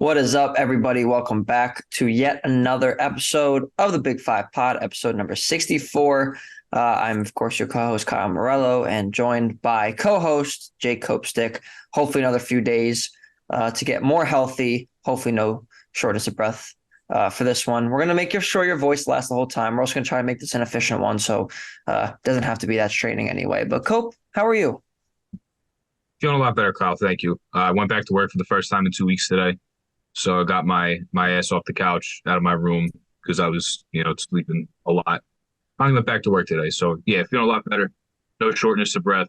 What is up, everybody? Welcome back to yet another episode of the Big Five Pod, episode number 64. I'm, of course, your co-host, Kyle Morello, and joined by co-host Jake Copestick. Hopefully another few days to get more healthy. Hopefully no shortness of breath for this one. We're going to make sure your voice lasts the whole time. We're also going to try to make this an efficient one, so it doesn't have to be that straining anyway. But Cope, how are you? Feeling a lot better, Kyle. Thank you. I went back to work for the first time in 2 weeks today. So I got my ass off the couch out of my room because I was, sleeping a lot. I went back to work today. So yeah, feeling a lot better. No shortness of breath.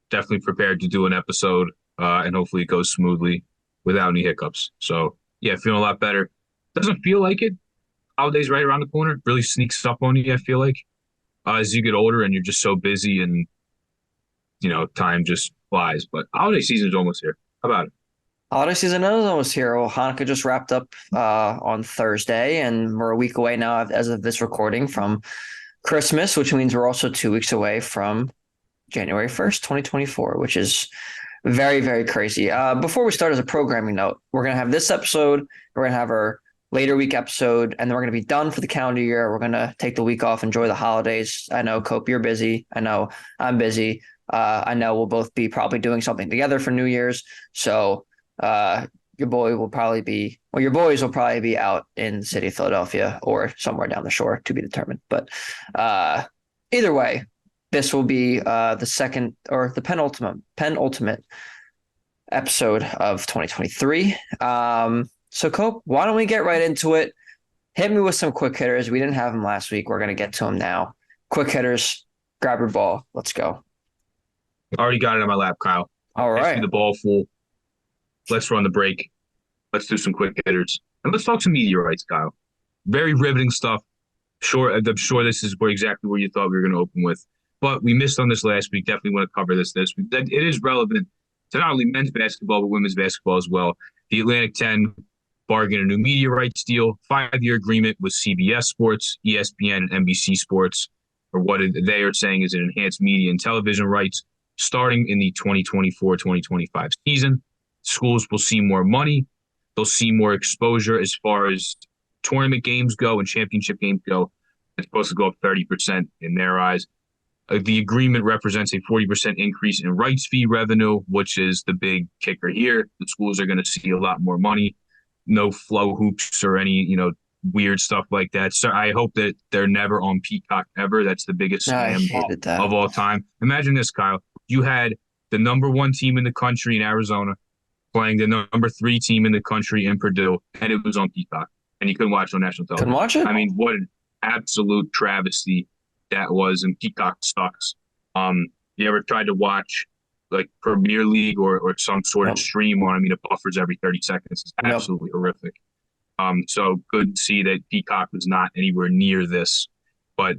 Definitely prepared to do an episode and hopefully it goes smoothly without any hiccups. So yeah, feeling a lot better. Doesn't feel like it. Holidays right around the corner. Really sneaks up on you, I feel like. As you get older and you're just so busy and, time just flies. But holiday season is almost here. How about it? Holiday season is almost here. Well, Hanukkah just wrapped up on Thursday, and we're a week away now as of this recording from Christmas, which means we're also 2 weeks away from January 1st, 2024, which is very, very crazy. Before we start, as a programming note, we're going to have this episode, we're going to have our later week episode, and then we're going to be done for the calendar year. We're going to take the week off, enjoy the holidays. I know, Cope, you're busy. I know I'm busy. I know we'll both be probably doing something together for New Year's. So your boys will probably be out in the city of Philadelphia or somewhere down the shore to be determined. But either way, this will be the second or the penultimate episode of 2023. So Cope, why don't we get right into it? Hit me with some quick hitters. We didn't have them last week. We're going to get to them now. Quick hitters, grab your ball. Let's go. Already got it on my lap, Kyle. All Pass me right. the ball full. Let's run the break. Let's do some quick hitters. And let's talk some media rights, Kyle. Very riveting stuff. I'm sure this is exactly where you thought we were going to open with. But we missed on this last week. Definitely want to cover this week. It is relevant to not only men's basketball, but women's basketball as well. The Atlantic 10 bargained a new media rights deal, 5-year agreement with CBS Sports, ESPN, and NBC Sports, or what they are saying is an enhanced media and television rights starting in the 2024-2025 season. Schools will see more money. They'll see more exposure as far as tournament games go and championship games go. It's supposed to go up 30% in their eyes. The agreement represents a 40% increase in rights fee revenue, which is the big kicker here. The schools are going to see a lot more money. No flow hoops or any, weird stuff like that. So I hope that they're never on Peacock ever. That's the biggest I scam hated that. of all time. Imagine this, Kyle. You had the number one team in the country in Arizona playing the number 3 team in the country in Purdue, and it was on Peacock, and you couldn't watch it on national Couldn't television. watch it? I mean, what an absolute travesty that was, and Peacock sucks. You ever tried to watch like Premier League or some sort of Nope. stream on? I mean, it buffers every 30 seconds. It's Nope. absolutely horrific. So good to see that Peacock was not anywhere near this, but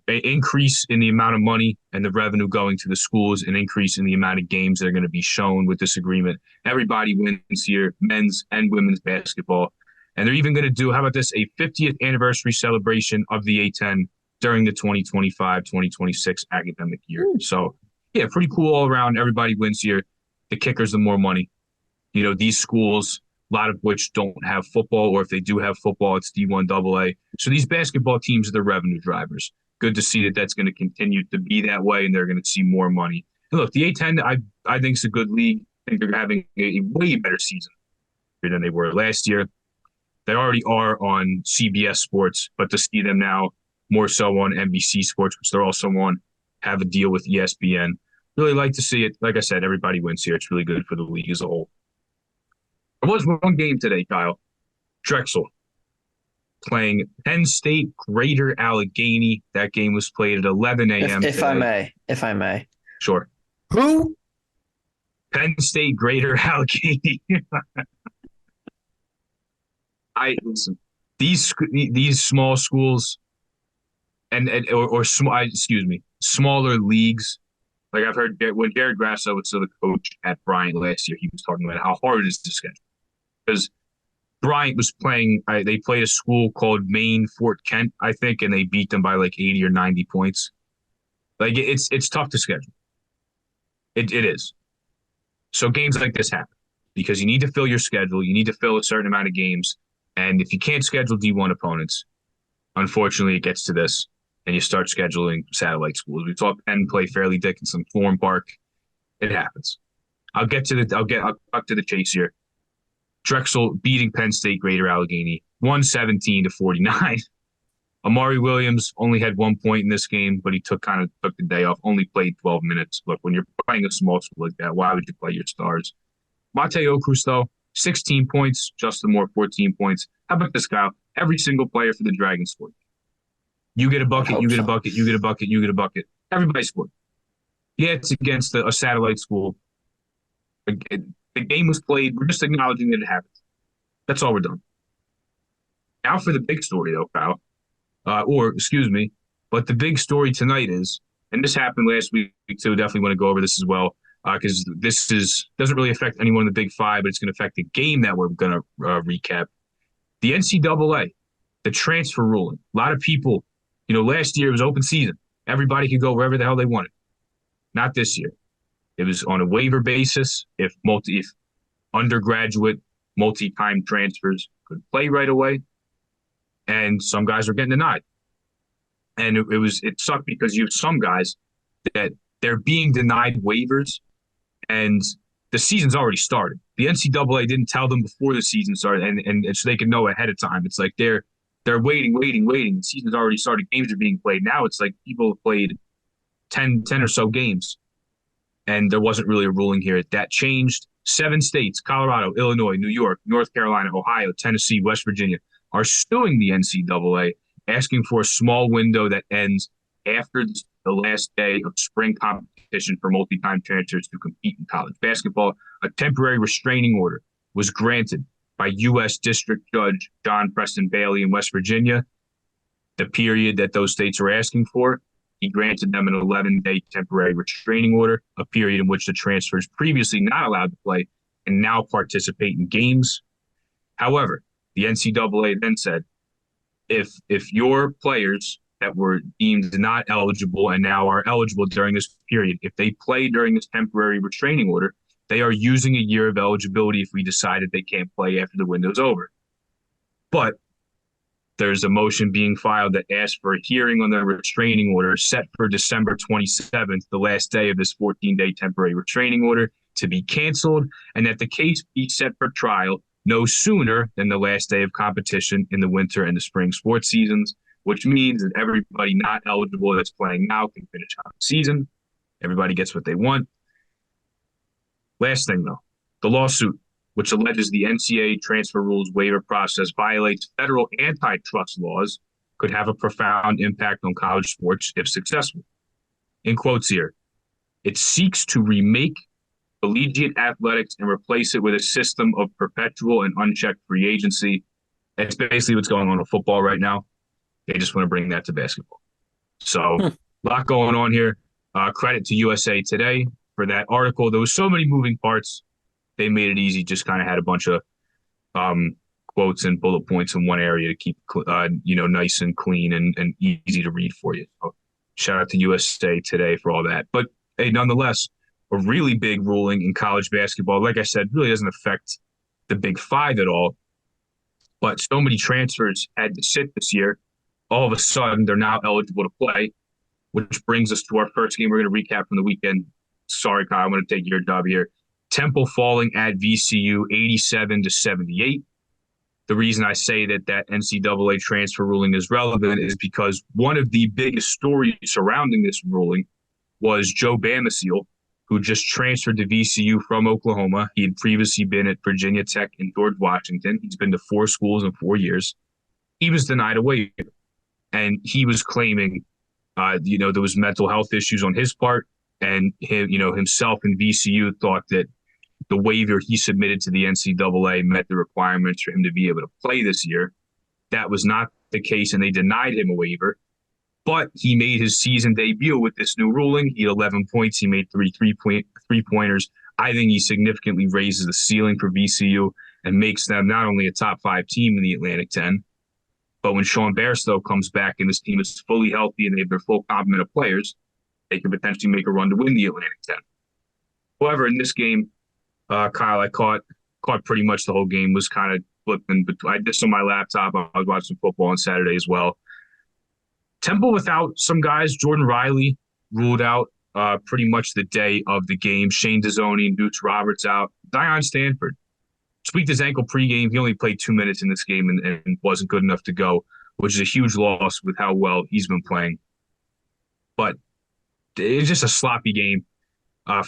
an increase in the amount of money and the revenue going to the schools, an increase in the amount of games that are going to be shown with this agreement. Everybody wins here, men's and women's basketball. And they're even going to do, how about this, a 50th anniversary celebration of the A10 during the 2025-2026 academic year. So, yeah, pretty cool all around. Everybody wins here. The kicker's the more money. These schools, a lot of which don't have football, or if they do have football, it's D1 AA. So these basketball teams are the revenue drivers. Good to see that that's going to continue to be that way, and they're going to see more money. And look, the A10, I think is a good league. I think they're having a way better season than they were last year. They already are on CBS Sports, but to see them now more so on NBC Sports, which they're also on, have a deal with ESPN. Really like to see it. Like I said, everybody wins here. It's really good for the league as a whole. There was one game today, Kyle. Drexel playing Penn State Greater Allegheny. That game was played at 11 a.m. If I may. Sure. Who? Penn State Greater Allegheny. Listen. These small schools smaller leagues. Like I've heard when Jared Grasso was still the coach at Bryant last year, he was talking about how hard it is to schedule because Bryant was playing. They played a school called Maine Fort Kent, I think, and they beat them by like 80 or 90 points. Like it's tough to schedule. It is. So games like this happen. because you need to fill your schedule. You need to fill a certain amount of games. And if you can't schedule D1 opponents, unfortunately, it gets to this, and you start scheduling satellite schools. We saw Penn play Fairleigh Dickinson, Florham Park. It happens. I'll cut to the chase here. Drexel beating Penn State Greater Allegheny, 117-49. Amari Williams only had 1 point in this game, but he took the day off, only played 12 minutes. Look, when you're playing a small school like that, why would you play your stars? Mate Okrus, though, 16 points. Justin Moore, 14 points. How about this, Kyle? Every single player for the Dragons scored. You get a bucket, you get a bucket, you get a bucket, you get a bucket. Everybody scored. Yeah, it's against a satellite school. The game was played. We're just acknowledging that it happened. That's all we're doing. Now for the big story, though, Kyle. But the big story tonight is, and this happened last week too. Definitely want to go over this as well, because doesn't really affect anyone in the Big Five, but it's going to affect the game that we're going to recap. The NCAA, the transfer ruling. A lot of people, last year it was open season. Everybody could go wherever the hell they wanted. Not this year. It was on a waiver basis. If undergraduate multi-time transfers could play right away, and some guys are getting denied. And it sucked because you have some guys that they're being denied waivers, and the season's already started. The NCAA didn't tell them before the season started, and so they can know ahead of time. It's like they're waiting. The season's already started. Games are being played. Now it's like people have played 10 or so games, and there wasn't really a ruling here. That changed. 7 states, Colorado, Illinois, New York, North Carolina, Ohio, Tennessee, West Virginia, are suing the NCAA, asking for a small window that ends after the last day of spring competition for multi-time transfers to compete in college basketball. A temporary restraining order was granted by U.S. District Judge John Preston Bailey in West Virginia. The period that those states are asking for, he granted them an 11-day temporary restraining order, a period in which the transfers previously not allowed to play and now participate in games. However, the NCAA then said, if your players that were deemed not eligible and now are eligible during this period, if they play during this temporary restraining order, they are using a year of eligibility if we decide that they can't play after the window's over. But there's a motion being filed that asks for a hearing on the restraining order set for December 27th, the last day of this 14-day temporary restraining order, to be canceled, and that the case be set for trial no sooner than the last day of competition in the winter and the spring sports seasons, which means that everybody not eligible that's playing now can finish out the season. Everybody gets what they want. Last thing, though, the lawsuit, which alleges the NCAA transfer rules waiver process violates federal antitrust laws, could have a profound impact on college sports if successful. In quotes here, it seeks to remake collegiate athletics and replace it with a system of perpetual and unchecked free agency. That's basically what's going on with football right now. They just want to bring that to basketball. So a lot going on here. Credit to USA Today for that article. There was so many moving parts. They made it easy, just kind of had a bunch of quotes and bullet points in one area to keep nice and clean and easy to read for you. So shout out to USA Today for all that. But hey, nonetheless, a really big ruling in college basketball, like I said, really doesn't affect the Big Five at all. But so many transfers had to sit this year. All of a sudden, they're now eligible to play, which brings us to our first game we're going to recap from the weekend. Sorry, Kyle, I'm going to take your job here. Temple falling at VCU 87-78. The reason I say that NCAA transfer ruling is relevant is because one of the biggest stories surrounding this ruling was Joe Bamaseal, who just transferred to VCU from Oklahoma. He had previously been at Virginia Tech and George Washington. He's been to 4 schools in 4 years. He was denied a waiver, and he was claiming, there was mental health issues on his part, and himself and VCU thought that the waiver he submitted to the NCAA met the requirements for him to be able to play this year. That was not the case, and they denied him a waiver. But he made his season debut with this new ruling. He had 11 points. He made 3 three-pointers. I think he significantly raises the ceiling for VCU and makes them not only a top 5 team in the Atlantic 10, but when Sean Bairstow comes back and this team is fully healthy and they have their full complement of players, they could potentially make a run to win the Atlantic 10. However, in this game, Kyle, I caught caught pretty much the whole game, was kind of flipping. But I did this on my laptop. I was watching football on Saturday as well. Temple without some guys, Jordan Riley ruled out pretty much the day of the game. Shane Dezzoni and Deuce Roberts out. Dion Stanford tweaked his ankle pregame. He only played 2 minutes in this game and wasn't good enough to go, which is a huge loss with how well he's been playing. But it was just a sloppy game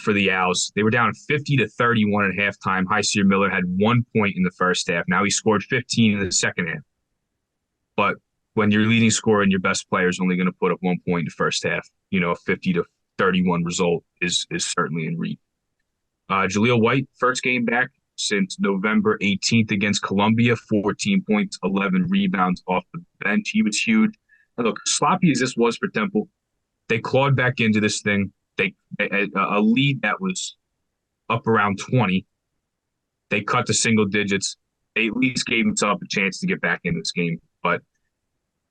for the Owls. They were down 50-31 at halftime. Heisier Miller had 1 point in the first half. Now he scored 15 in the second half. But when your leading scorer and your best player is only going to put up 1 point in the first half, a 50-31 result is certainly in reach. Jaleel White, first game back since November 18th against Columbia, 14 points, 11 rebounds off the bench. He was huge. And look, sloppy as this was for Temple, they clawed back into this thing. A lead that was up around 20. They cut to single digits. They at least gave themselves a chance to get back in this game, but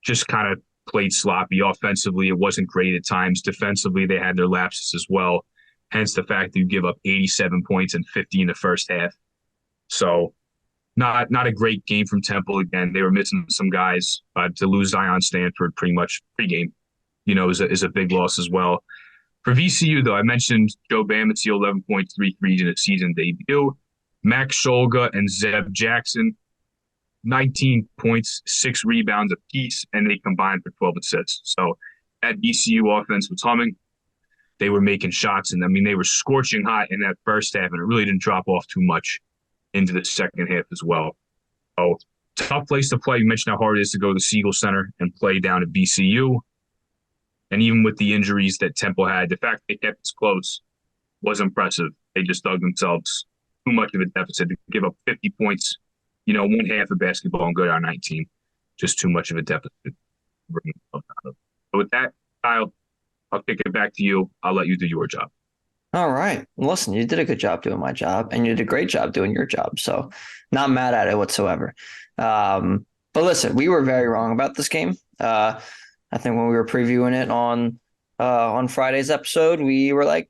just kind of played sloppy. Offensively, it wasn't great at times. Defensively, they had their lapses as well. Hence the fact that you give up 87 points and 50 in the first half. So not a great game from Temple. Again, they were missing some guys. To lose Zion Stanford pretty much pregame, is a big loss as well. For VCU, though, I mentioned Joe Bamatio, 11.33 in his season debut. Max Scholga and Zeb Jackson, 19 points, 6 rebounds apiece, and they combined for 12 assists. So that VCU offense was humming. They were making shots, and they were scorching hot in that first half, and it really didn't drop off too much into the second half as well. So tough place to play. You mentioned how hard it is to go to the Siegel Center and play down at VCU. And even with the injuries that Temple had, the fact they kept this close was impressive. They just dug themselves too much of a deficit to give up 50 points, one half of basketball and go down 19. Just too much of a deficit. So with that, Kyle, I'll kick it back to you. I'll let you do your job. All right. Listen, you did a good job doing my job, and you did a great job doing your job. So not mad at it whatsoever. But listen, we were very wrong about this game. I think when we were previewing it on Friday's episode, we were like,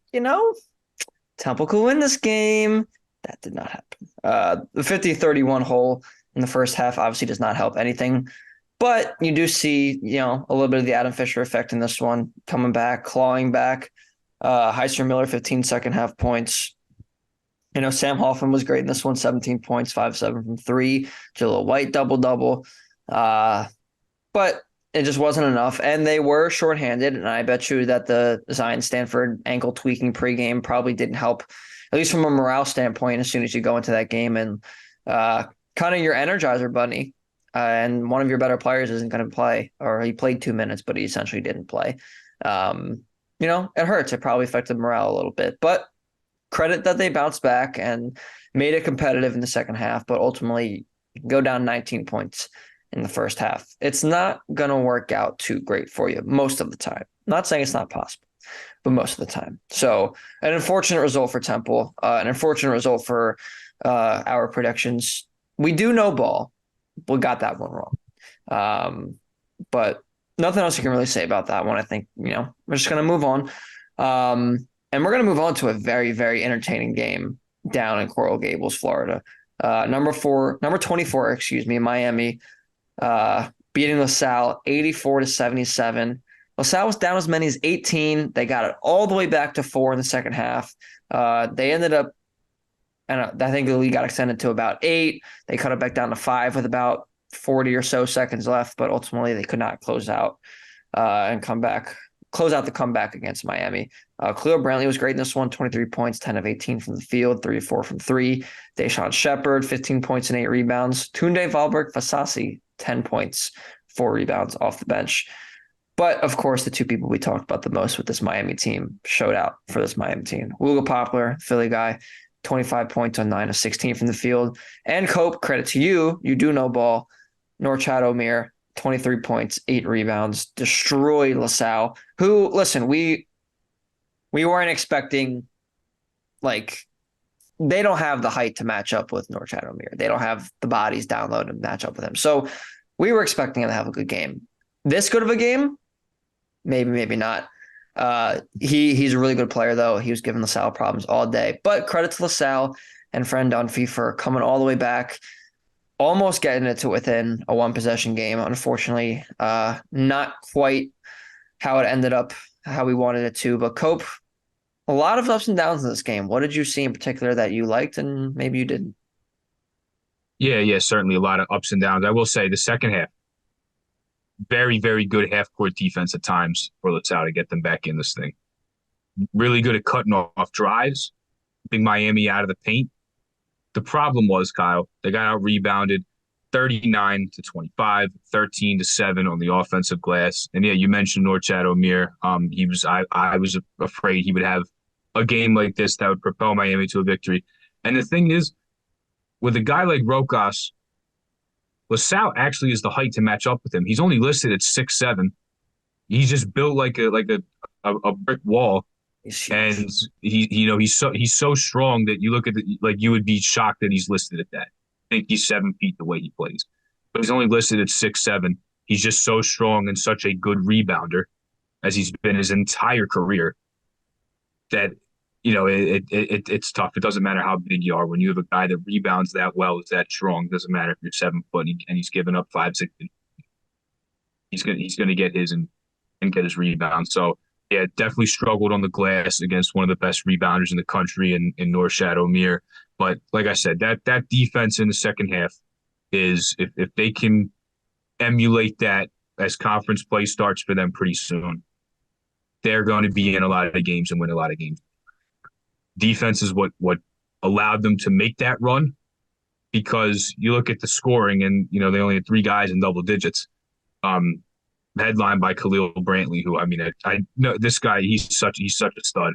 Temple could win this game. That did not happen. The 50-31 hole in the first half obviously does not help anything. But you do see, a little bit of the Adam Fisher effect in this one, coming back, clawing back. Heisier Miller, 15 second half points. Sam Hoffman was great in this one, 17 points, 5-7 from 3. Jaleel White, double-double. But it just wasn't enough. And they were shorthanded, and I bet you that the Zion Stanford ankle tweaking pregame probably didn't help, at least from a morale standpoint, as soon as you go into that game. And kind of your energizer bunny, and one of your better players isn't going to play, or he played 2 minutes, but he essentially didn't play. It hurts. It probably affected morale a little bit, but credit that they bounced back and made it competitive in the second half, but ultimately go down 19 points in the first half. It's not going to work out too great for you most of the time. Not saying it's not possible, but most of the time. So an unfortunate result for Temple, an unfortunate result for our predictions. We do know ball. We got that one wrong. But nothing else you can really say about that one. I think, we're just going to move on. And we're going to move on to a very, very entertaining game down in Coral Gables, Florida. Number 24, Miami, beating LaSalle 84-77. LaSalle was down as many as 18. They got it all the way back to 4 in the second half. They ended up, and I think the league got extended to about 8. They cut it back down to 5 with about 40 or so seconds left, but ultimately they could not close out the comeback against Miami. Cleo Brantley was great in this one, 23 points, 10 of 18 from the field, 3-4 from 3. Deshaun Shepard, 15 points and 8 rebounds. Tunde Valberg Fasasi, 10 points, 4 rebounds off the bench. But, of course, the two people we talked about the most with this Miami team showed out for this Miami team. Wooga Poplar, Philly guy, 25 points on 9 of 16 from the field. And Cope, credit to you, you do know ball. Norchad Omier, 23 points, 8 rebounds, destroyed LaSalle, who, listen, we weren't expecting, they don't have the height to match up with Norchad Omier. They don't have the bodies down low to match up with him. So we were expecting him to have a good game. This good of a game? Maybe, maybe not. He's a really good player, though. He was giving LaSalle problems all day. But credit to LaSalle. and Fran Dunphy for coming all the way back, almost getting it to within a one possession game. Unfortunately, not quite how it ended up, how we wanted it to. But Cope, a lot of ups and downs in this game. What did you see in particular that you liked and maybe you didn't? Yeah, certainly a lot of ups and downs. I will say the second half, very, very good half court defense at times for LaSalle to get them back in this thing. Really good at cutting off drives, keeping Miami out of the paint. The problem was, Kyle, they got out rebounded 39 to 25, 13 to 7 on the offensive glass. And yeah, you mentioned Norchad Omir. I was afraid he would have a game like this that would propel Miami to a victory. And the thing is, with a guy like Rokas, LaSalle actually is the height to match up with him. He's only listed at 6'7". He's just built like a brick wall. And he's so strong that you look at you would be shocked that he's listed at that. I think he's 7 feet the way he plays, but he's only listed at 6'7". He's just so strong and such a good rebounder, as he's been his entire career, that it's tough. It doesn't matter how big you are when you have a guy that rebounds that well, is that strong. It doesn't matter if you're 7 foot and he's giving up 5'6". He's gonna get his and get his rebound. So yeah, definitely struggled on the glass against one of the best rebounders in the country in Norchad Omir. But like I said, that defense in the second half is, if they can emulate that as conference play starts for them pretty soon, they're going to be in a lot of games and win a lot of games. Defense is what allowed them to make that run, because you look at the scoring and they only had 3 guys in double digits. Headlined by Khalil Brantley, who I know this guy. He's such a stud,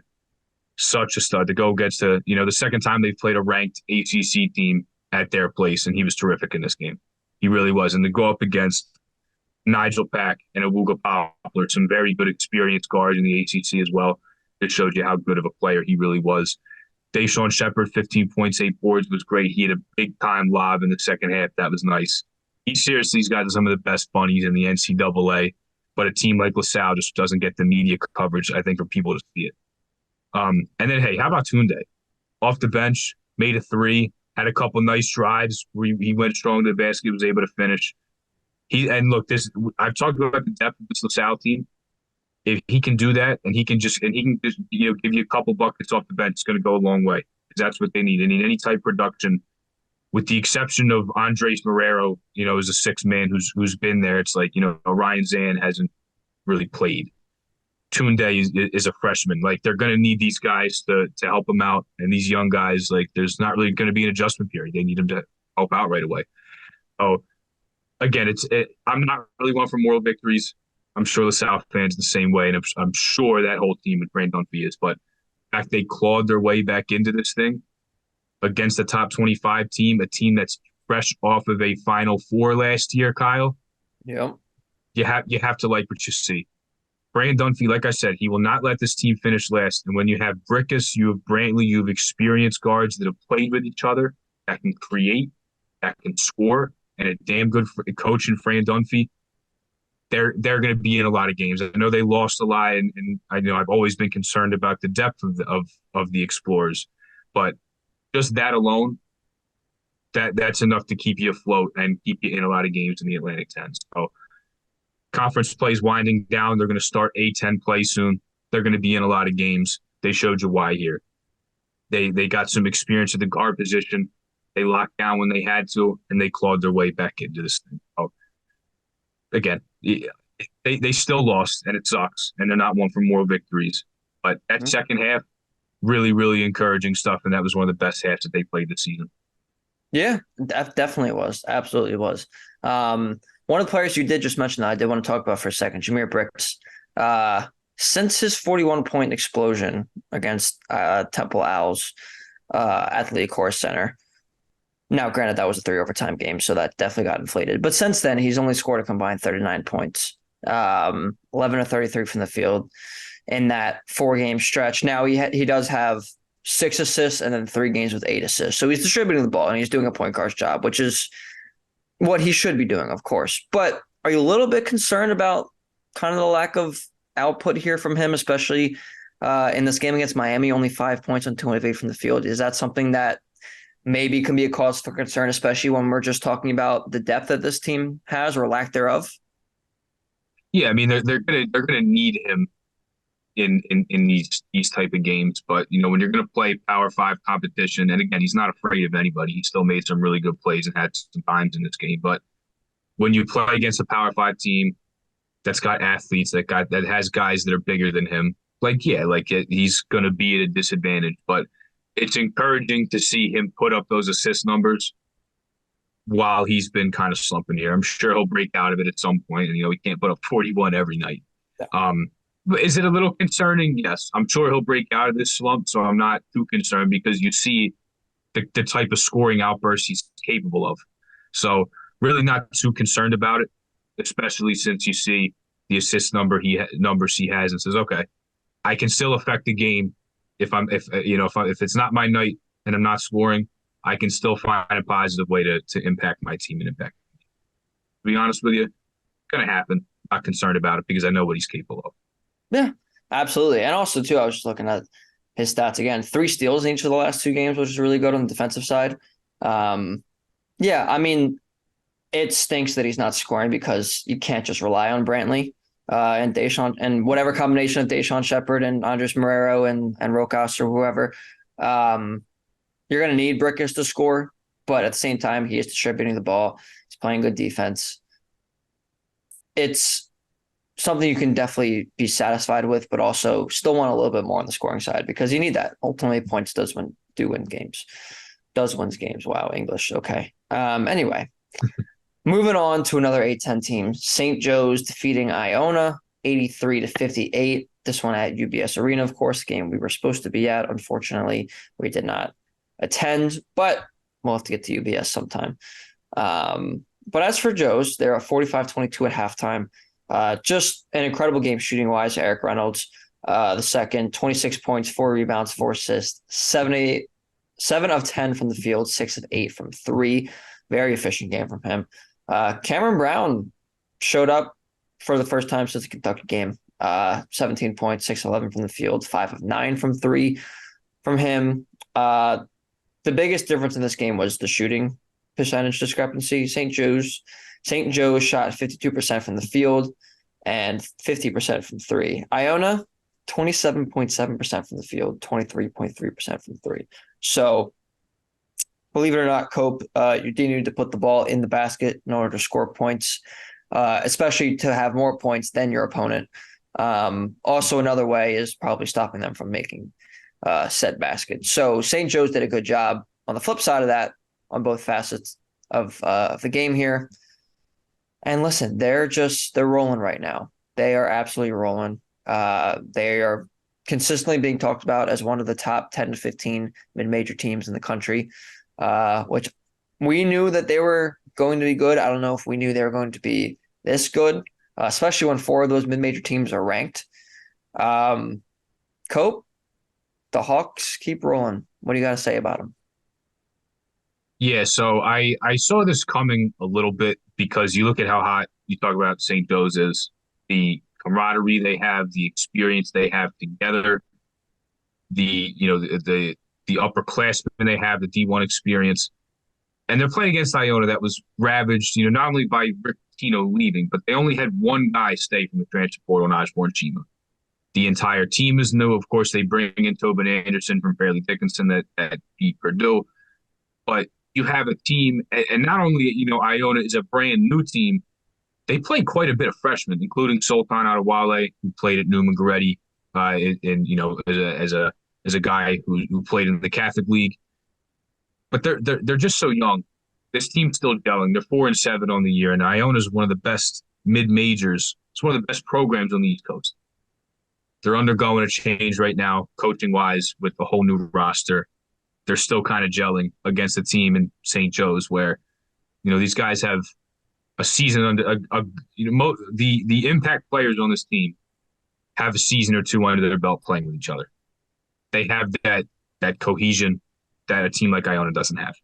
to go against the second time they played a ranked ACC team at their place, and he was terrific in this game. He really was. And to go up against Nigel Pack and Awuga Poplar, some very good experienced guards in the ACC as well, it showed you how good of a player he really was. Deshaun Shepard, 15 points, 8 boards, was great. He had a big time lob in the second half. That was nice. He's got some of the best bunnies in the NCAA, but a team like LaSalle just doesn't get the media coverage, I think, for people to see it. And then, hey, how about Tunde? Off the bench, made a 3, had a couple nice drives where he went strong to the basket, was able to finish. I've talked about the depth of this LaSalle team. If he can do that, and he can just give you a couple buckets off the bench, it's going to go a long way, because that's what they need. They need any type of production, with the exception of Andres Marrero, as a 6th man who's been there. It's like, Ryan Zan hasn't really played. Tunde is a freshman. Like, they're going to need these guys to help them out. And these young guys, there's not really going to be an adjustment period. They need them to help out right away. So, again, I'm not really one for moral victories. I'm sure the South fans the same way, and I'm sure that whole team with Fran Dunphy is. But the fact they clawed their way back into this thing against a top 25 team, a team that's fresh off of a Final Four last year, Kyle. Yep. You have to like what you see. Fran Dunphy, like I said, he will not let this team finish last. And when you have Brickus, you have Brantley, you have experienced guards that have played with each other, that can create, that can score, and a damn good coach in Fran Dunphy, they're going to be in a lot of games. I know they lost a lot, and I know I've always been concerned about the depth of the Explorers, but just that alone, that's enough to keep you afloat and keep you in a lot of games in the Atlantic 10. So conference play's winding down. They're going to start A10 play soon. They're going to be in a lot of games. They showed you why here. They got some experience at the guard position. They locked down when they had to, and they clawed their way back into this thing. So, again, they still lost, and it sucks, and they're not one for more victories. But that second half, really, really encouraging stuff, and that was one of the best halves that they played this season. Yeah, definitely was. Absolutely was. One of the players you did just mention that I did want to talk about for a second, Jameer Bricks. Since his 41-point explosion against Temple Owls at the Lee Corus Center, now granted that was a 3 overtime game, so that definitely got inflated. But since then, he's only scored a combined 39 points, 11 of 33 from the field in that 4-game stretch. Now he does have 6 assists and then 3 games with 8 assists. So he's distributing the ball and he's doing a point guard's job, which is what he should be doing, of course. But are you a little bit concerned about kind of the lack of output here from him, especially in this game against Miami, only 5 points on 2 of 8 from the field? Is that something that maybe can be a cause for concern, especially when we're just talking about the depth that this team has or lack thereof. Yeah, I mean they're gonna need him in these type of games. But when you're gonna play Power Five competition, and again, he's not afraid of anybody. He still made some really good plays and had some times in this game. But when you play against a Power Five team that's got athletes that has guys that are bigger than him, he's gonna be at a disadvantage. But it's encouraging to see him put up those assist numbers while he's been kind of slumping here. I'm sure he'll break out of it at some point. And, he can't put up 41 every night. But is it a little concerning? Yes. I'm sure he'll break out of this slump, so I'm not too concerned because you see the type of scoring outbursts he's capable of. So really not too concerned about it, especially since you see the assist numbers he has and says, okay, I can still affect the game if it's not my night and I'm not scoring, I can still find a positive way to impact my team and impact. To be honest with you, it's gonna happen. Not concerned about it because I know what he's capable of. Yeah, absolutely. And also, too, I was just looking at his stats again. 3 steals in each of the last 2 games, which is really good on the defensive side. Yeah, I mean, it stinks that he's not scoring because you can't just rely on Brantley and Deshaun and whatever combination of Deshaun Shepherd and Andres Marrero and Rokas or whoever. You're going to need Brickers to score, but at the same time, he is distributing the ball. He's playing good defense. It's something you can definitely be satisfied with, but also still want a little bit more on the scoring side because you need that. Ultimately, points do win games. Does wins games. Wow, English. Okay. Anyway, moving on to another A-10 team. St. Joe's defeating Iona 83-58. This one at UBS Arena, of course, game we were supposed to be at. Unfortunately, we did not attend, but we'll have to get to UBS sometime. But as for Joe's, they're at 45-22 at halftime. Just an incredible game shooting wise. Eric Reynolds, the second, 26 points, 4 rebounds, 4 assists, 7 of 10 from the field, 6 of 8 from 3. Very efficient game from him. Cameron Brown showed up for the first time since the Kentucky game. 17 points, 6 of 11 from the field, 5 of 9 from 3 from him. The biggest difference in this game was the shooting percentage discrepancy. St. Joe's shot 52% from the field and 50% from 3. Iona, 27.7% from the field, 23.3% from 3. So, believe it or not, Cope, you do need to put the ball in the basket in order to score points, especially to have more points than your opponent. Also, another way is probably stopping them from making said baskets. So, St. Joe's did a good job. On the flip side of that, on both facets of the game here. And listen, they're rolling right now. They are absolutely rolling. They are consistently being talked about as one of the top 10 to 15 mid-major teams in the country, which we knew that they were going to be good. I don't know if we knew they were going to be this good, especially when 4 of those mid-major teams are ranked. Cope, the Hawks keep rolling. What do you got to say about them? Yeah, so I saw this coming a little bit because you look at how hot you talk about St. Joe's is, the camaraderie they have, the experience they have together, the upperclassmen they have, the D1 experience, and they're playing against Iona that was ravaged, not only by Rick Pitino leaving, but they only had one guy stay from the transfer portal, Najborn Chima. The entire team is new. Of course, they bring in Tobin Anderson from Fairleigh Dickinson that beat Purdue, but you have a team, and not only, Iona is a brand new team, they play quite a bit of freshmen, including Sultan Adewale, who played at Newman Goretti, as a guy who played in the Catholic League. But they're just so young. This team's still gelling. They're 4-7 on the year, and Iona is one of the best mid-majors. It's one of the best programs on the East Coast. They're undergoing a change right now, coaching-wise, with a whole new roster. They're still kind of gelling against a team in St. Joe's where, these guys have a season under the impact players on this team have a season or 2 under their belt playing with each other. They have that cohesion that a team like Iona doesn't have.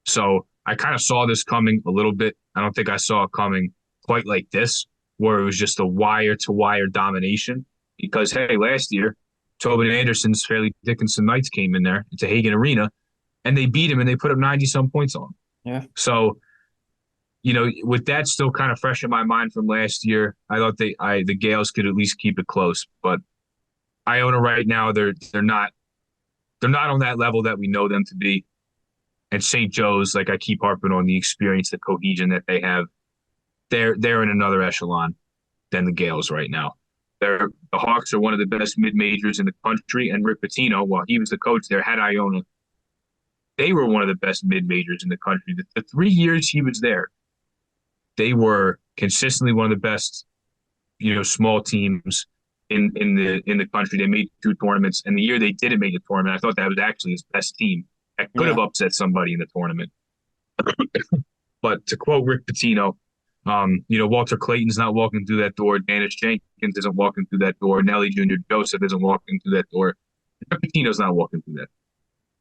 So I kind of saw this coming a little bit. I don't think I saw it coming quite like this, where it was just a wire-to-wire domination. Because, hey, last year, Tobin Anderson's Fairleigh Dickinson Knights came in there. It's a Hagen Arena. and they beat him and they put up 90 some points on him. Yeah. So, with that still kind of fresh in my mind from last year, I thought the Gales could at least keep it close. But Iona right now, they're not on that level that we know them to be. And St. Joe's, like I keep harping on the experience, the cohesion that they have, they're in another echelon than the Gales right now. The Hawks are one of the best mid-majors in the country, and Rick Pitino, while he was the coach there, had Iona. They were one of the best mid-majors in the country. The 3 years he was there, they were consistently one of the best, small teams in the country. They made 2 tournaments, and the year they didn't make a tournament, I thought that was actually his best team. That could have upset somebody in the tournament. But to quote Rick Pitino, Walter Clayton's not walking through that door. Dennis Jenkins isn't walking through that door. Nelly Jr. Joseph isn't walking through that door. Rick Pitino's not walking through that.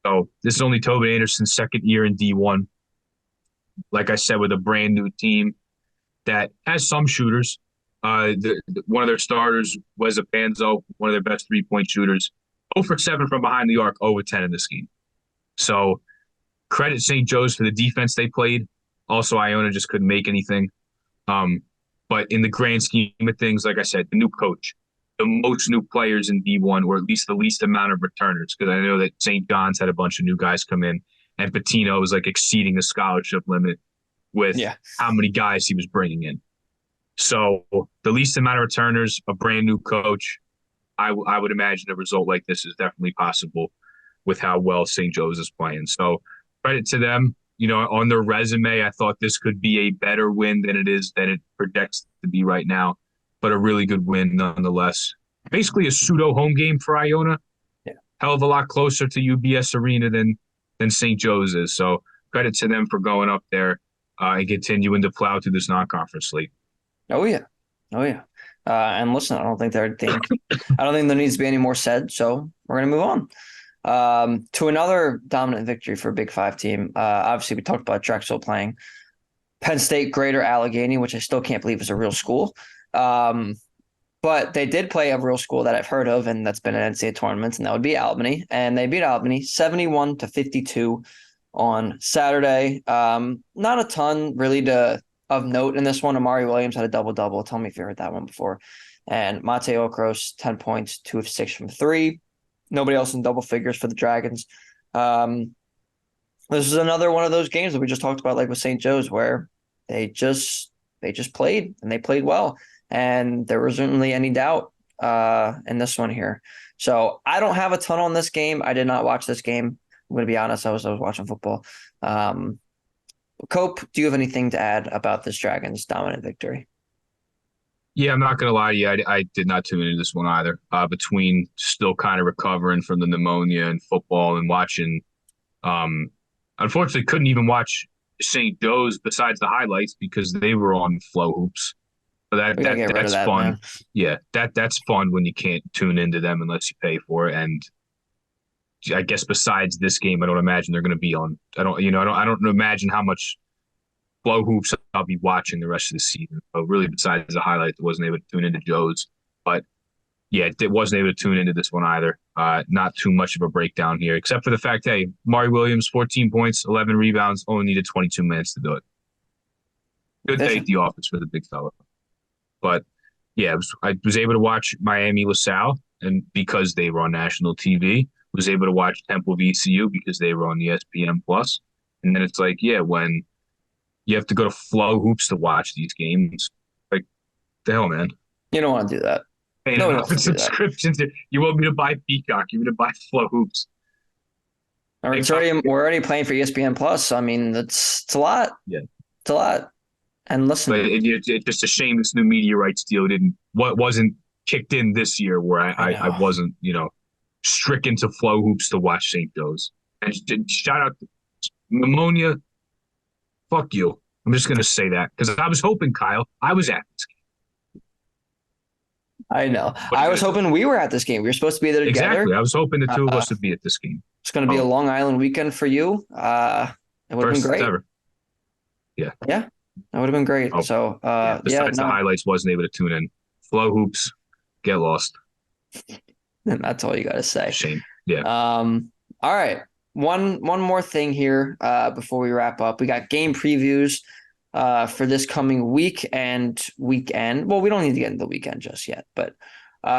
So this is only Tobin Anderson's second year in D1. Like I said, with a brand new team that has some shooters. One of their starters was a Panzo, one of their best 3-point shooters. 0 for 7 from behind the arc, 0 for 10 in this game. So credit St. Joe's for the defense they played. Also, Iona just couldn't make anything. But in the grand scheme of things, like I said, the new coach, the most new players in D1, or at least the least amount of returners, because I know that St. John's had a bunch of new guys come in, and Pitino was like exceeding the scholarship limit with how many guys he was bringing in. So the least amount of returners, a brand new coach, I would imagine a result like this is definitely possible with how well St. Joe's is playing. So credit to them. On their resume, I thought this could be a better win than it projects to be right now, but a really good win nonetheless. Basically a pseudo home game for Iona. Yeah. Hell of a lot closer to UBS Arena than St. Joe's is. So credit to them for going up there and continuing to plow through this non-conference league. Oh yeah. And listen, I don't think there needs to be any more said. So we're gonna move on to another dominant victory for a Big Five team. Obviously, we talked about Drexel playing Penn State Greater Allegheny, which I still can't believe is a real school. But they did play a real school that I've heard of and that's been in NCAA tournaments, and that would be Albany. And they beat Albany 71-52 on Saturday. Not a ton really of note in this one. Amari Williams had a double-double. Tell me if you heard that one before. And Mateo Okros, 10 points, 2 of 6 from 3. Nobody else in double figures for the Dragons. This is another one of those games that we just talked about, like with St. Joe's, where they just played, and they played well. And there wasn't really any doubt in this one here. So I don't have a ton on this game. I did not watch this game. I'm going to be honest. I was watching football. Cope, do you have anything to add about this Dragons dominant victory? Yeah, I'm not going to lie to you. I did not tune into this one either. Between still kind of recovering from the pneumonia and football and watching, unfortunately, couldn't even watch St. Joe's besides the highlights because they were on Flow Hoops. So that's fun. Man. Yeah, that's fun when you can't tune into them unless you pay for it. And I guess besides this game, I don't imagine they're going to be on. I don't imagine how much Flow Hoops I'll be watching the rest of the season. But really, besides the highlights, I wasn't able to tune into Joe's. But yeah, it wasn't able to tune into this one either. Not too much of a breakdown here, except for the fact, hey, Mari Williams, 14 points, 11 rebounds, only needed 22 minutes to do it. Good day at the office for the big fella. But yeah, I was able to watch Miami LaSalle, and because they were on national TV, was able to watch Temple VCU because they were on ESPN Plus. And then it's like, yeah, when you have to go to Flow Hoops to watch these games, like, the hell, man. You don't want to do that. No, subscriptions. You want me to buy Peacock? You want me to buy Flow Hoops? We're already playing for ESPN Plus. I mean, it's a lot. Yeah, it's a lot. And listen, but it's just a shame this new media rights deal wasn't kicked in this year, where I wasn't stricken to Flow Hoops to watch St. Joe's. And shout out to pneumonia. Fuck you. I'm just gonna say that because I was hoping, Kyle, I was at this game. I know. I was hoping we were at this game. We were supposed to be there together. Exactly. I was hoping the two of us would be at this game. It's going to be a Long Island weekend for you. It would have been great. Ever. Yeah. Yeah. That would have been great. So, besides the highlights, wasn't able to tune in. Flow Hoops, get lost. And that's all you got to say. Shame. Yeah. All right. one more thing here before we wrap up. We got game previews for this coming week and weekend. Well, we don't need to get into the weekend just yet, but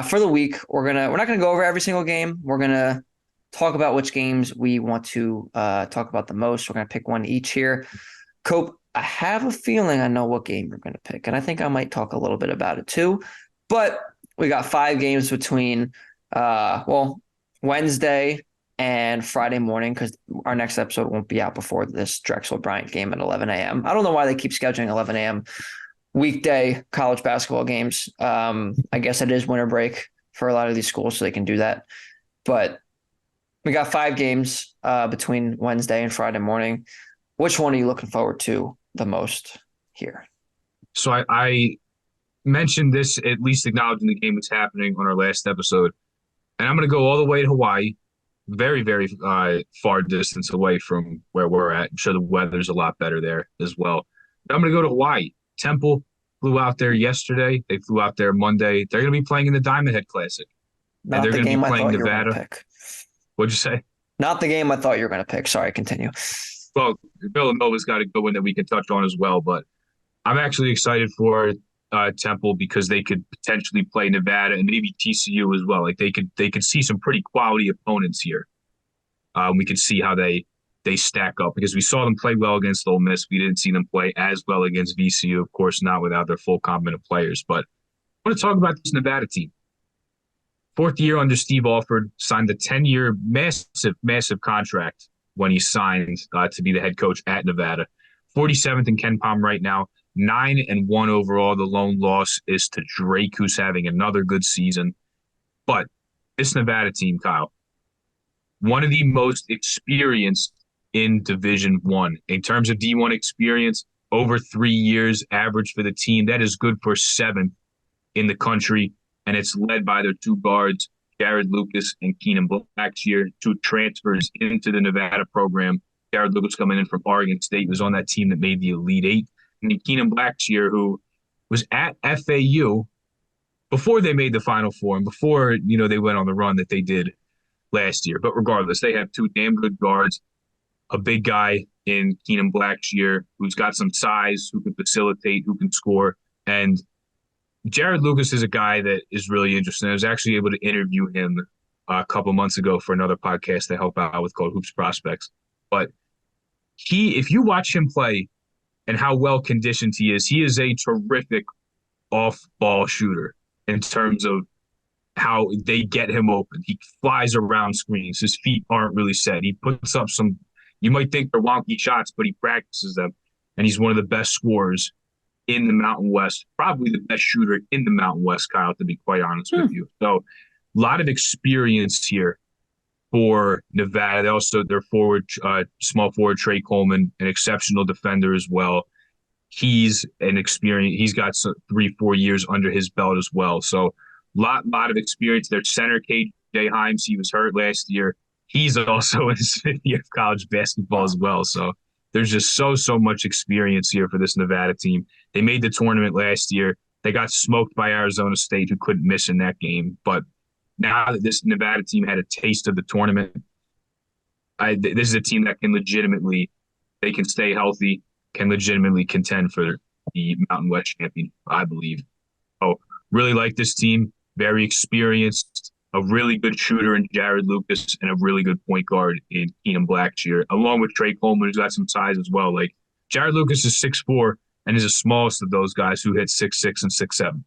for the week, we're not gonna go over every single game. We're gonna talk about which games we want to talk about the most. We're gonna pick one each here. Cope, I have a feeling I know what game you're gonna pick, and I think I might talk a little bit about it too. But we got 5 games between Wednesday and Friday morning because our next episode won't be out before this Drexel Bryant game at 11 a.m. I don't know why they keep scheduling 11 a.m. weekday college basketball games. I guess it is winter break for a lot of these schools, so they can do that. But we got 5 games between Wednesday and Friday morning. Which one are you looking forward to the most here? So I mentioned this, at least acknowledging the game that's happening on our last episode. And I'm going to go all the way to Hawaii, very, very far distance away from where we're at. I'm sure the weather's a lot better there as well. But I'm going to go to Hawaii. Temple flew out there yesterday. They flew out there Monday. They're going to be playing in the Diamond Head Classic. And Not they're the going to be game I playing thought you were going to Nevada. pick. What'd you say? Not the game I thought you were going to pick. Sorry, continue. Well, Villanova's got a good one that we can touch on as well. But I'm actually excited for Temple because they could potentially play Nevada and maybe TCU as well. Like they could see some pretty quality opponents here. We could see how they stack up because we saw them play well against Ole Miss. We didn't see them play as well against VCU, of course, not without their full complement of players. But I want to talk about this Nevada team. 4th year under Steve Alford, signed a 10-year massive contract when he signed to be the head coach at Nevada. 47th in KenPom right now. 9-1 overall. The lone loss is to Drake, who's having another good season. But this Nevada team, Kyle, one of the most experienced in Division I. In terms of D1 experience, over 3 years average for the team. That is good for 7th in the country, and it's led by their 2 guards, Jared Lucas and Keenan Blackshear, 2 transfers into the Nevada program. Jared Lucas coming in from Oregon State was on that team that made the Elite Eight. And then Keenan Blackshear, who was at FAU before they made the Final Four and before, they went on the run that they did last year. But regardless, they have 2 damn good guards, a big guy in Keenan Blackshear who's got some size, who can facilitate, who can score. And Jared Lucas is a guy that is really interesting. I was actually able to interview him a couple months ago for another podcast I help out with called Hoops Prospects. But if you watch him play and how well conditioned he is a terrific off-ball shooter in terms of how they get him open. He flies around screens. His feet aren't really set. He puts up some, you might think they're wonky shots, but he practices them. And he's one of the best scorers in the Mountain West, probably the best shooter in the Mountain West, Kyle, to be quite honest with you. So a lot of experience here for Nevada. They also, their small forward, Trey Coleman, an exceptional defender as well. He's got 3-4 years under his belt as well. So lot of experience. Their center, KJ Himes, he was hurt last year. He's also in his 5th year of college basketball as well. So there's just so much experience here for this Nevada team. They made the tournament last year. They got smoked by Arizona State, who couldn't miss in that game. But now that this Nevada team had a taste of the tournament, this is a team that they can stay healthy, can legitimately contend for the Mountain West champion, I believe. So really like this team, very experienced, a really good shooter in Jared Lucas, and a really good point guard in Keenan Blackshear, along with Trey Coleman, who's got some size as well. Like Jared Lucas is 6'4" and is the smallest of those guys who hit 6'6" and 6'7".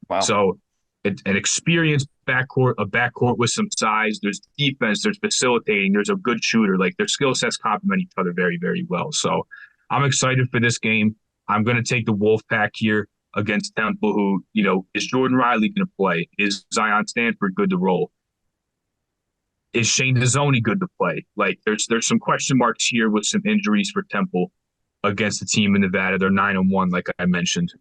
Wow. So an experienced backcourt, a backcourt with some size. There's defense, there's facilitating, there's a good shooter. Like their skill sets complement each other very, very well. So I'm excited for this game. I'm going to take the Wolfpack here against Temple, who, is Jordan Riley going to play? Is Zion Stanford good to roll? Is Shane Dezzoni good to play? Like there's some question marks here with some injuries for Temple against the team in Nevada. They're 9-1, like I mentioned,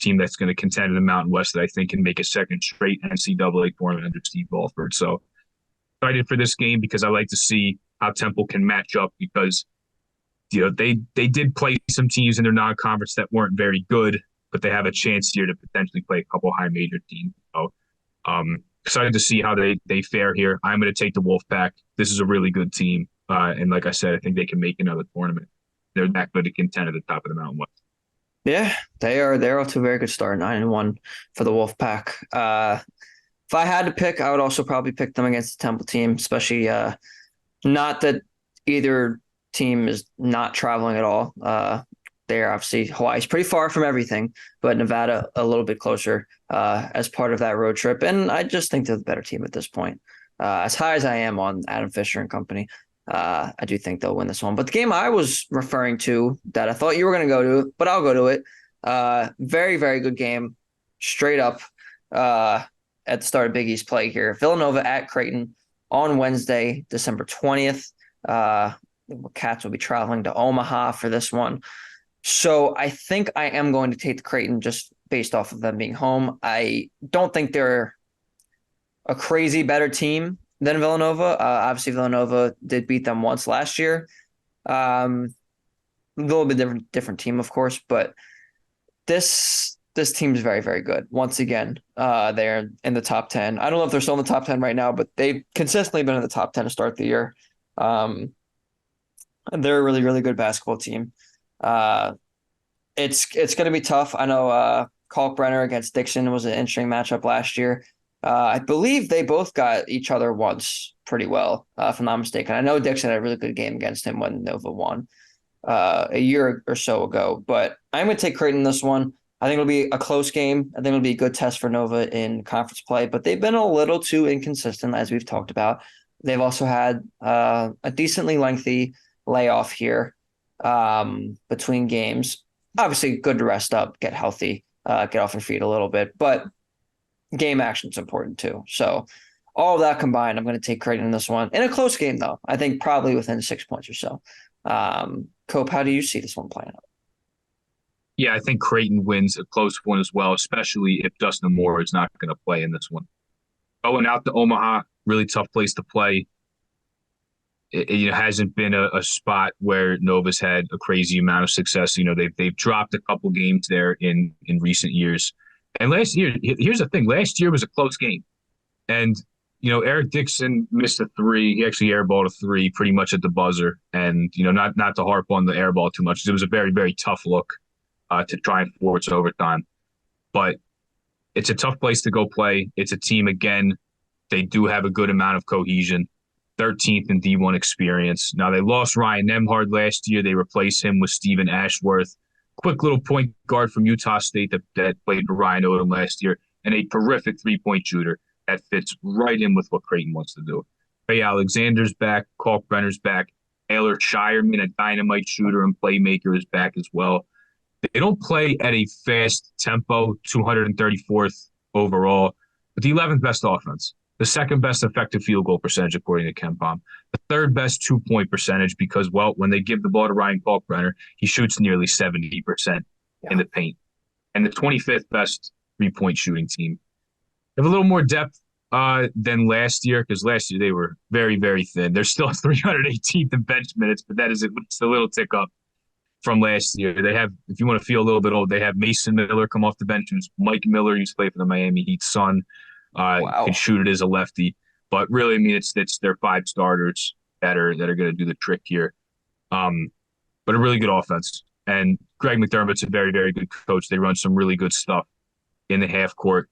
team that's going to contend in the Mountain West that I think can make a second straight NCAA tournament under Steve Alford. So excited for this game because I like to see how Temple can match up because they did play some teams in their non-conference that weren't very good, but they have a chance here to potentially play a couple high major teams. So excited to see how they fare here. I'm going to take the Wolfpack. This is a really good team. And like I said, I think they can make another tournament. They're that good to contend at the top of the Mountain West. Yeah, they're off to a very good start, 9-1 for the Wolfpack. If I had to pick, I would also probably pick them against the Temple team, especially not that either team is not traveling at all. They're obviously Hawaii's pretty far from everything, but Nevada a little bit closer as part of that road trip. And I just think they're the better team at this point. As high as I am on Adam Fisher and company, I do think they'll win this one. But the game I was referring to that I thought you were going to go to, but I'll go to it. Very, very good game, straight up at the start of Big East play here. Villanova at Creighton on Wednesday, December 20th. The Cats will be traveling to Omaha for this one. So I think I am going to take the Creighton just based off of them being home. I don't think they're a crazy better team than Villanova. Obviously, Villanova did beat them once last year. A little bit different team, of course, but this team is very, very good. Once again, they're in the top 10. I don't know if they're still in the top 10 right now, but they've consistently been in the top 10 to start the year. And they're a really, really good basketball team. It's going to be tough. I know Kalkbrenner against Dixon was an interesting matchup last year. I believe they both got each other once pretty well, if I'm not mistaken. I know Dixon had a really good game against him when Nova won a year or so ago. But I'm going to take Creighton this one. I think it'll be a close game. I think it'll be a good test for Nova in conference play, but they've been a little too inconsistent, as we've talked about. They've also had a decently lengthy layoff here between games. Obviously, good to rest up, get healthy, get off your feet a little bit, but game action is important too. So all of that combined, I'm going to take Creighton in this one. In a close game, though, I think probably within 6 points or so. Cope, how do you see this one playing out? Yeah, I think Creighton wins a close one as well, especially if Dustin Moore is not going to play in this one. Going out to Omaha, really tough place to play. It hasn't been a spot where Nova's had a crazy amount of success. They've dropped a couple games there in recent years. And last year, here's the thing: last year was a close game, and Eric Dixon missed a three. He actually airballed a three pretty much at the buzzer, and not to harp on the airball too much. It was a very, very tough look to try and force overtime, but it's a tough place to go play. It's a team again. They do have a good amount of cohesion. 13th in D1 experience. Now, they lost Ryan Nemhard last year. They replaced him with Stephen Ashworth. Quick little point guard from Utah State that played for Ryan Odom last year, and a terrific three-point shooter that fits right in with what Creighton wants to do. Ray Alexander's back. Kalkbrenner's back. Taylor Shireman, a dynamite shooter and playmaker, is back as well. They don't play at a fast tempo, 234th overall, but the 11th best offense. The second best effective field goal percentage, according to KenPom. The third best 2-point percentage because, well, when they give the ball to Ryan Kalkbrenner, he shoots nearly 70% in the paint. And the 25th best three-point shooting team. They have a little more depth than last year because last year they were very, very thin. They're still 318th in bench minutes, but that is at least a little tick up from last year. They have, if you want to feel a little bit old, they have Mason Miller come off the bench, who's Mike Miller, used to play for the Miami Heat's son. Wow. Can shoot it as a lefty, but really, I mean, it's their five starters that are going to do the trick here. But a really good offense, and Greg McDermott's a very, very good coach. They run some really good stuff in the half court,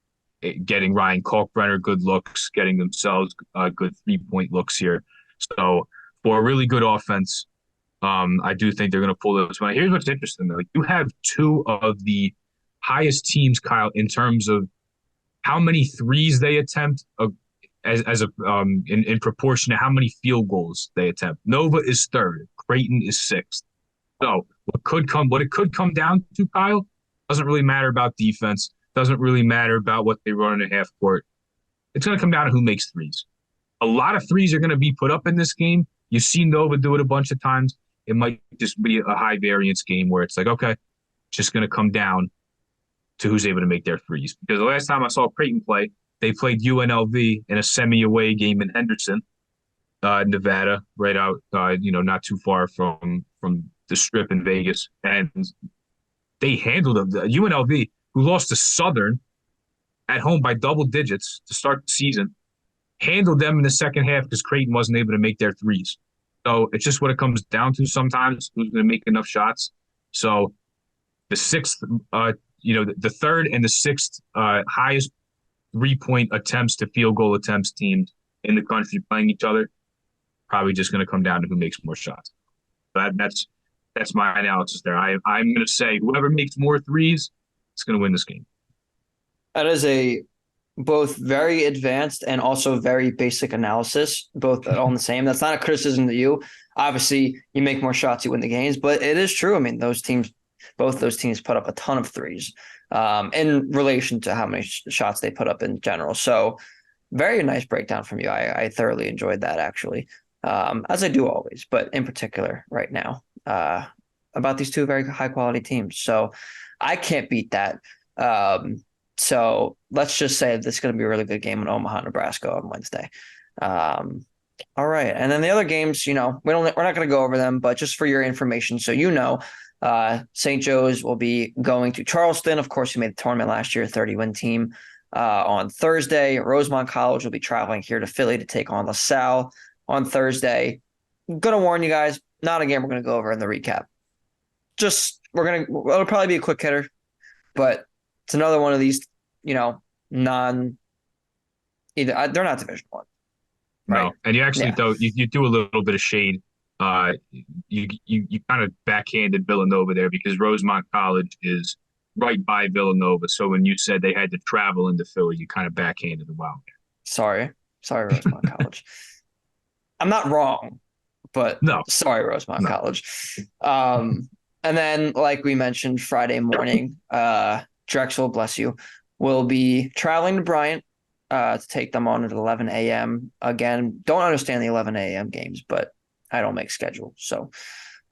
getting Ryan Kalkbrenner good looks, getting themselves good 3-point looks here. So for a really good offense, I do think they're going to pull this one. Here's what's interesting: like, you have two of the highest teams, Kyle, in terms of how many threes they attempt in proportion to how many field goals they attempt. Nova is third. Creighton is sixth. So what it could come down to, Kyle, doesn't really matter about defense. Doesn't really matter about what they run in a half court. It's going to come down to who makes threes. A lot of threes are going to be put up in this game. You've seen Nova do it a bunch of times. It might just be a high variance game where it's like, okay, it's just going to come down to who's able to make their threes. Because the last time I saw Creighton play, they played UNLV in a semi-away game in Henderson, Nevada, right out, not too far from the Strip in Vegas. And they handled them. UNLV, who lost to Southern at home by double digits to start the season, handled them in the second half because Creighton wasn't able to make their threes. So it's just what it comes down to sometimes, who's going to make enough shots. So the sixth, the third and the sixth highest 3-point attempts to field goal attempts teams in the country playing each other, probably just going to come down to who makes more shots. That's my analysis there. I'm going to say whoever makes more threes is going to win this game. That is a both very advanced and also very basic analysis, both on the same. That's not a criticism to you. Obviously, you make more shots, you win the games, but it is true. I mean, both those teams put up a ton of threes in relation to how many shots they put up in general. So very nice breakdown from you. I thoroughly enjoyed that, actually, as I do always, but in particular right now about these two very high-quality teams. So I can't beat that. So let's just say this is going to be a really good game in Omaha, Nebraska on Wednesday. All right. And then the other games, we're not going to go over them, but just for your information, so St. Joe's will be going to Charleston. Of course, who made the tournament last year, 30-win team on Thursday. Rosemont College will be traveling here to Philly to take on LaSalle on Thursday. I'm going to warn you guys, not a game we're going to go over in the recap. It'll probably be a quick hitter, but it's another one of these, they're not Division I. Right? No, and you actually though you do a little bit of shade. You kind of backhanded Villanova there because Rosemont College is right by Villanova. So when you said they had to travel into Philly, you kind of backhanded the Wild. Sorry, Rosemont College. I'm not wrong, but no, sorry, Rosemont College. And then, like we mentioned, Friday morning, Drexel, bless you, will be traveling to Bryant to take them on at 11 a.m. Again, don't understand the 11 a.m. games, but I don't make schedule. So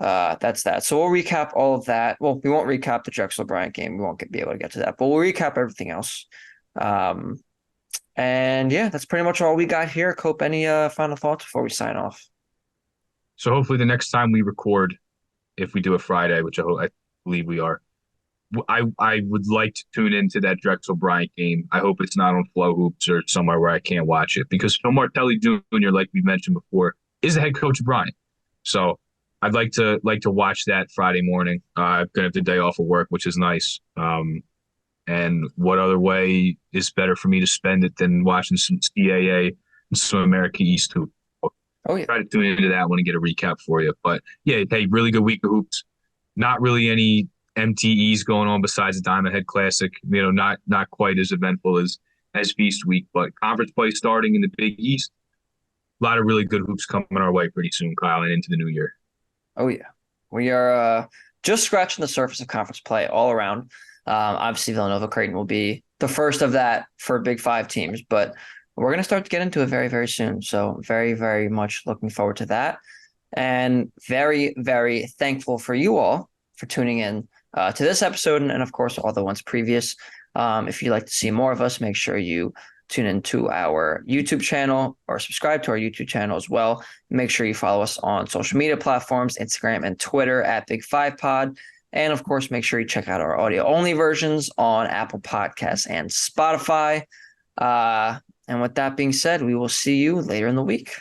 that's that. So we'll recap all of that. Well, we won't recap the Drexel Bryant game. We won't be able to get to that, but we'll recap everything else. And yeah, that's pretty much all we got here. Cope, any final thoughts before we sign off? So hopefully the next time we record, if we do a Friday, which I believe we are, I would like to tune into that Drexel Bryant game. I hope it's not on Flow Hoops or somewhere where I can't watch it because Phil Martelli Jr., like we mentioned before, is the head coach of Bryant. So I'd like to watch that Friday morning. I'm gonna have the day off of work, which is nice. And what other way is better for me to spend it than watching some CAA and some America East hoop? Oh yeah, try to tune into that one and get a recap for you. But yeah, hey, really good week of hoops. Not really any MTEs going on besides the Diamond Head Classic. Not quite as eventful as Feast Week, but conference play starting in the Big East. A lot of really good hoops coming our way pretty soon, Kyle, and into the new year. Oh yeah, we are just scratching the surface of conference play all around. Obviously, Villanova Creighton will be the first of that for Big Five teams, but we're going to start to get into it very, very soon. So very, very much looking forward to that. And very, very thankful for you all for tuning in to this episode and of course, all the ones previous. If you'd like to see more of us, make sure you tune into our YouTube channel or subscribe to our YouTube channel as well. Make sure you follow us on social media platforms, Instagram and Twitter at Big Five Pod. And of course, make sure you check out our audio only versions on Apple Podcasts and Spotify. And with that being said, we will see you later in the week.